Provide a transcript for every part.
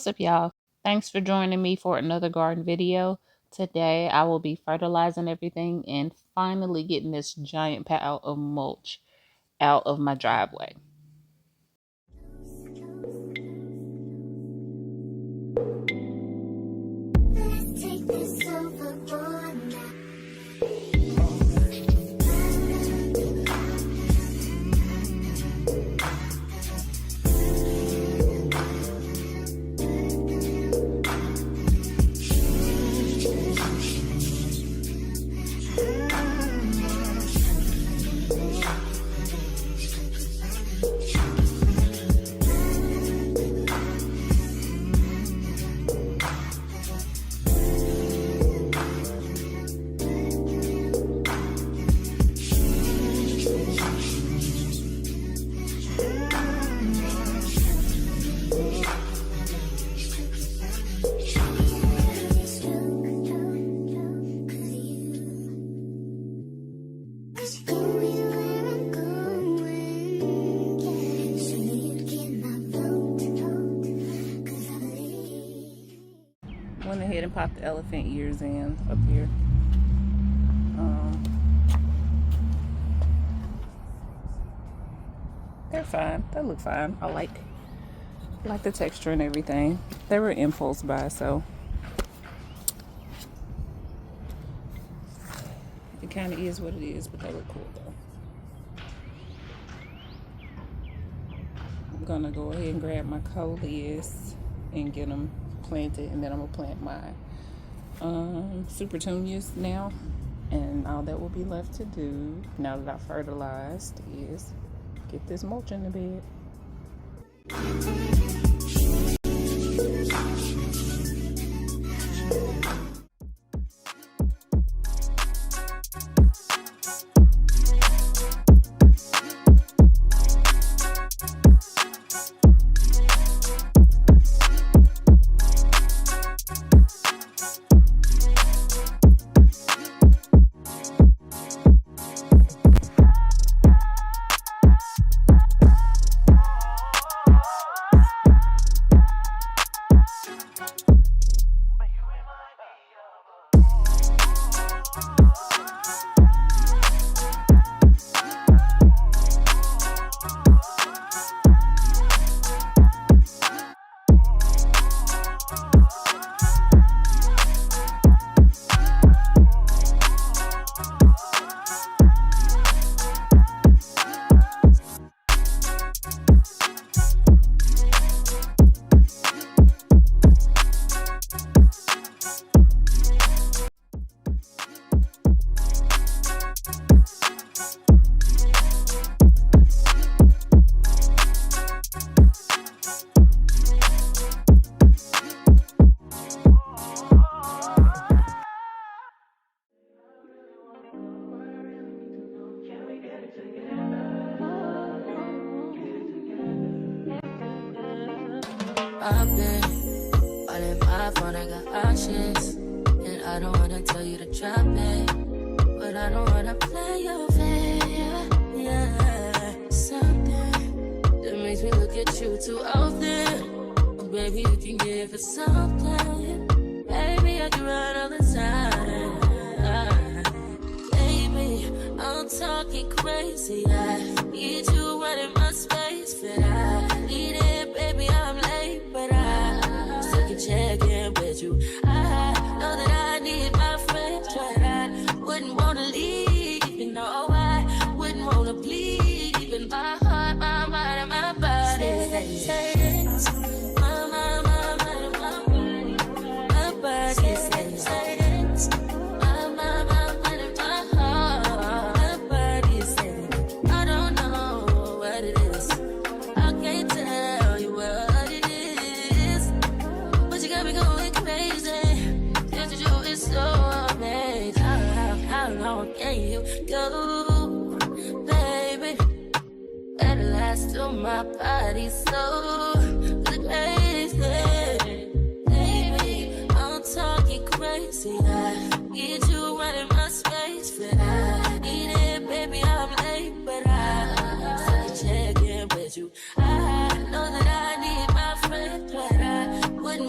What's up, y'all? Thanks for joining me for another garden video. Today I will be fertilizing everything and finally getting this giant pile of mulch out of my driveway. Went ahead and popped the elephant ears in up here. They're fine. They look fine. I like the texture and everything. They were impulse buy, so it kind of is what it is, but they look cool though. I'm gonna go ahead and grab my coleus and get them planted, and then I'm gonna plant my supertunias now, and all that will be left to do now that I fertilized is get this mulch in the bed. I've been all in my phone, I got options, and I don't wanna tell you to drop it, but I don't wanna play your fair, yeah. Something that makes me look at you too often. Oh, baby, you can give it something. Baby, I can run all the time. Baby, I'm talking crazy. I need you right in my space, but I need it, baby. I'm late, but I still can check in with you. I know that I need my friend, but I wouldn't wanna leave. You know, I wouldn't wanna bleed. Even my heart, my mind, and my body. My mind, and my body. My body says my mind, and my heart. My body says I don't know what it is. I can't tell you what it is, but you got me going crazy. Just to do is so amazing. How long can you go, baby? At last, till my body so crazy. Baby, I'm talking crazy. I need you right in my space, but I need it, baby. I'm late, but I still check in with you. I know that I need my friend, but I wouldn't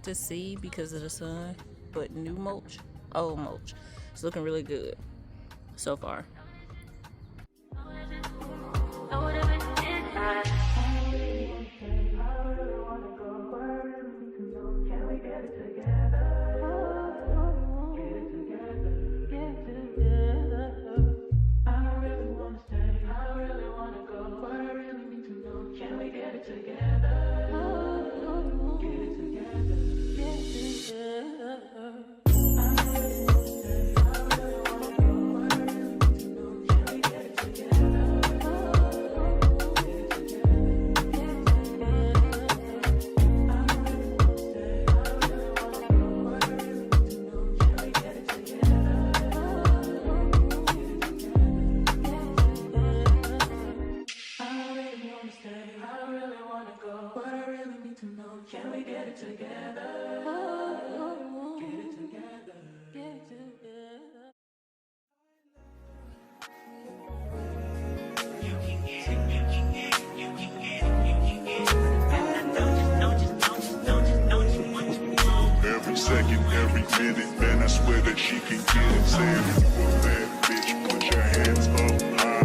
to see because of the sun, but new mulch, old mulch, it's looking really good so far. Every second, every minute, man, I swear that she can get it. Saying if you a bad bitch, put your hands up high,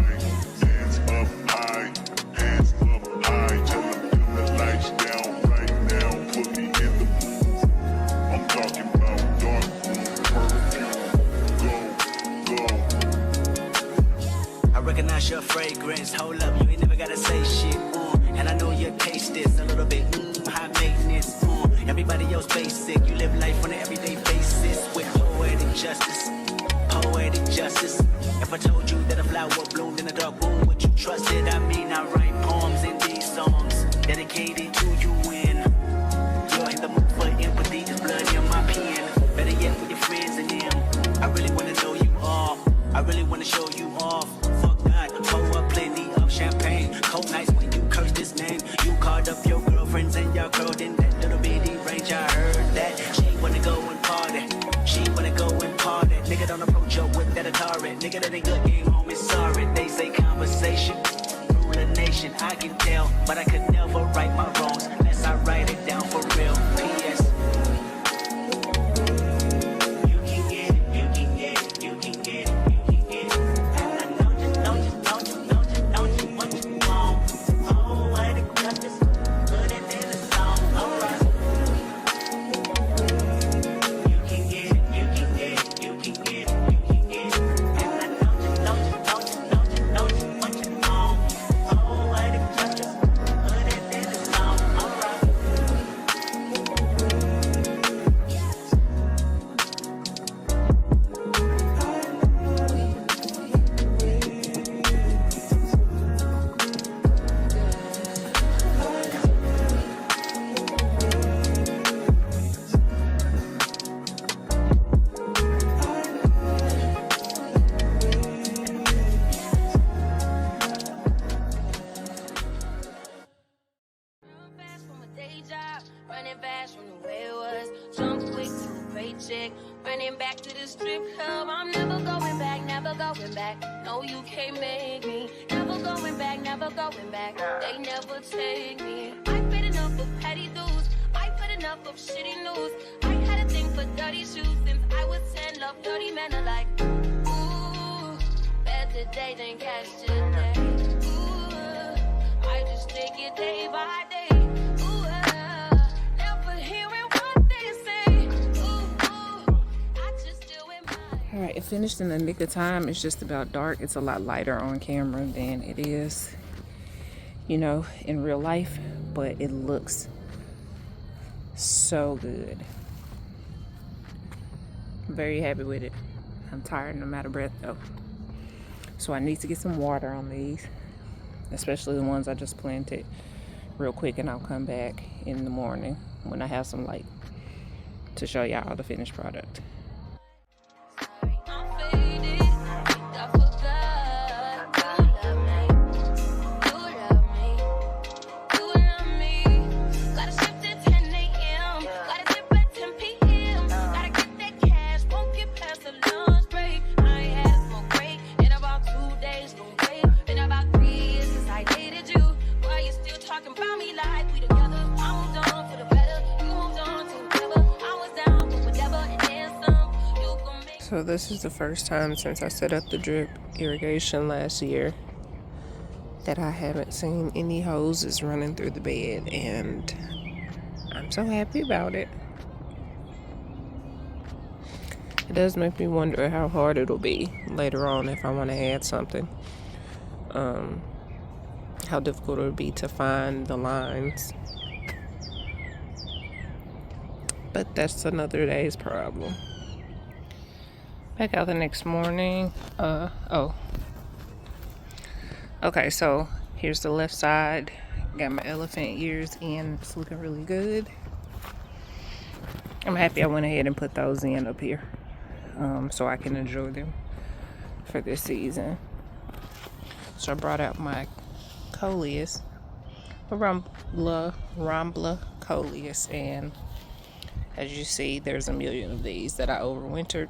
hands up high, hands up high. Tell them dim the lights down right now, put me in the mood. I'm talking about dark room, perfume, go, go. I recognize your fragrance, hold up, you ain't never gotta say shit, and I know your taste is a little bit, high maintenance, everybody else basic, you live life on an everyday basis, with poetic justice, poetic justice. If I told you that a flower bloomed in a dark room, would you trust it? I mean, I write poems in these songs, dedicated to you when you're in the mood for empathy, there's blood in my pen, better yet with your friends and them, I really wanna know you all, I really wanna show you off. Pour up plenty of champagne. Cold nights when you curse this name. You called up your girlfriends and y'all curled in that little bitty range. I heard that she wanna go and party. She wanna go and party. Nigga don't approach her with that Atari. Nigga that ain't good game home is sorry. They say conversation rule a nation. I can tell, but I could never right my wrongs unless I write it down for real. P.S. Running back to the strip club, I'm never going back, never going back. No, you can't make me. Never going back, never going back. They never take me. I've been enough of petty dudes. I've had enough of shitty news. I had a thing for dirty shoes since I was 10. Love dirty men alike. Ooh, better day than cash today. Ooh, I just take it day by day. Alright, it finished in the nick of time. It's just about dark. It's a lot lighter on camera than it is, you know, in real life. But it looks so good. I'm very happy with it. I'm tired and I'm out of breath though. So I need to get some water on these. Especially the ones I just planted real quick, and I'll come back in the morning when I have some light to show y'all the finished product. Talking about me like we together. I moved on for the better. You moved on to whatever. So this is the first time since I set up the drip irrigation last year that I haven't seen any hoses running through the bed, and I'm so happy about it. It does make me wonder how hard it'll be later on if I want to add something. How difficult it'll be to find the lines. But that's another day's problem. Back out the next morning. Okay, so here's the left side. Got my elephant ears in. It's looking really good. I'm happy I went ahead and put those in up here, so I can enjoy them for this season. So I brought out my coleus, Rambla coleus, and as you see, there's a million of these that I overwintered.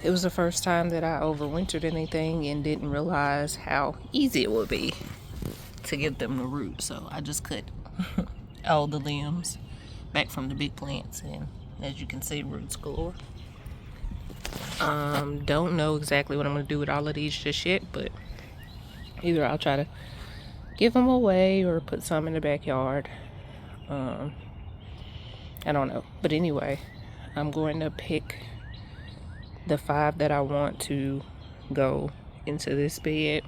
It was the first time that I overwintered anything and didn't realize how easy it would be to get them to root. So I just cut all the limbs back from the big plants, and as you can see, roots galore. Don't know exactly what I'm going to do with all of these just yet, but either I'll try to give them away or put some in the backyard. I don't know. But anyway, I'm going to pick the 5 that I want to go into this bed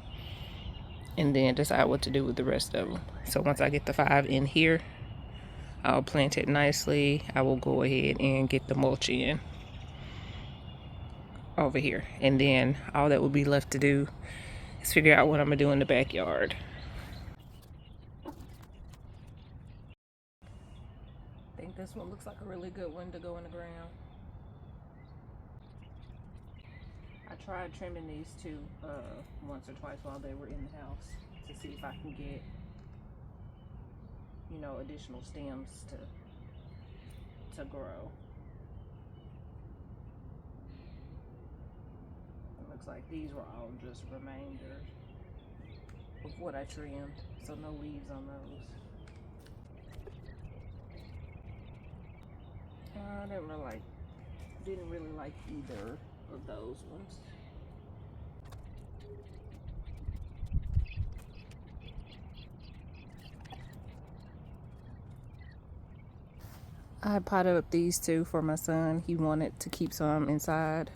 and then decide what to do with the rest of them. So once I get the 5 in here, I'll plant it nicely. I will go ahead and get the mulch in over here, and then all that will be left to do is figure out what I'm gonna do in the backyard. I think this one looks like a really good one to go in the ground. I tried trimming these two once or twice while they were in the house to see if I can get, you know, additional stems to grow. It looks like these were all just remainders of what I trimmed, so no leaves on those. I didn't really like either of those ones. I potted up these two for my son. He wanted to keep some inside,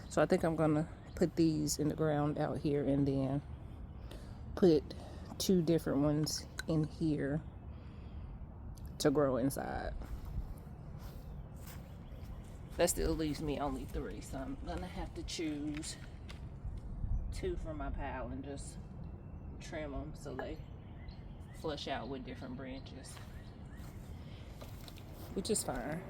so I think I'm gonna put these in the ground out here and then put 2 different ones in here to grow inside. That still leaves me only 3, so I'm gonna have to choose 2 from my pile and just trim them so they flush out with different branches, which is fine.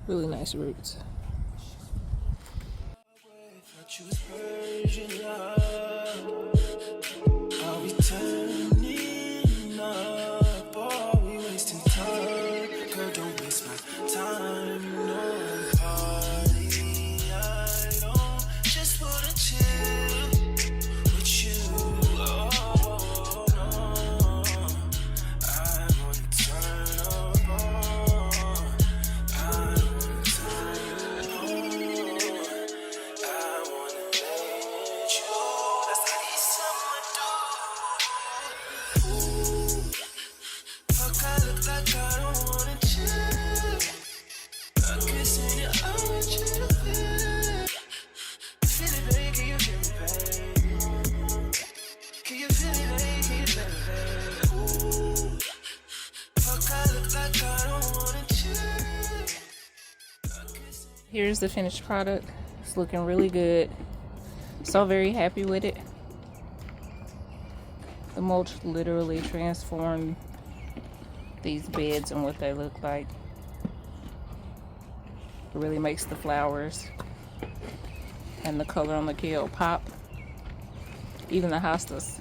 Really nice roots. Here's the finished product. It's looking really good. So very happy with it. The mulch literally transformed these beds and what they look like. It really makes the flowers and the color on the kale pop. Even the hostas.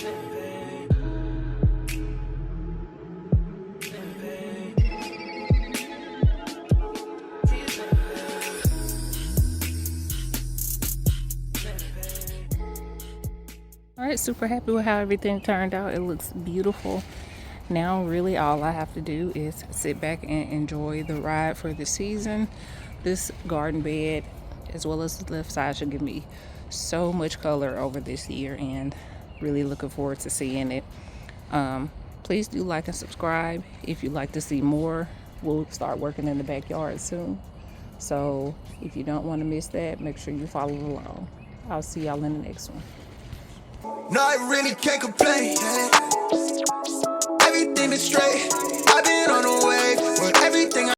All right, super happy with how everything turned out. It looks beautiful. Now really all I have to do is sit back and enjoy the ride for the season. This garden bed as well as the left side should give me so much color over this year, and really looking forward to seeing it. Please do like and subscribe if you'd like to see more. We'll start working in the backyard soon, so if you don't want to miss that, make sure you follow along. I'll see y'all in the next one. No, I really can't complain. Everything is straight. I've been on the way, but everything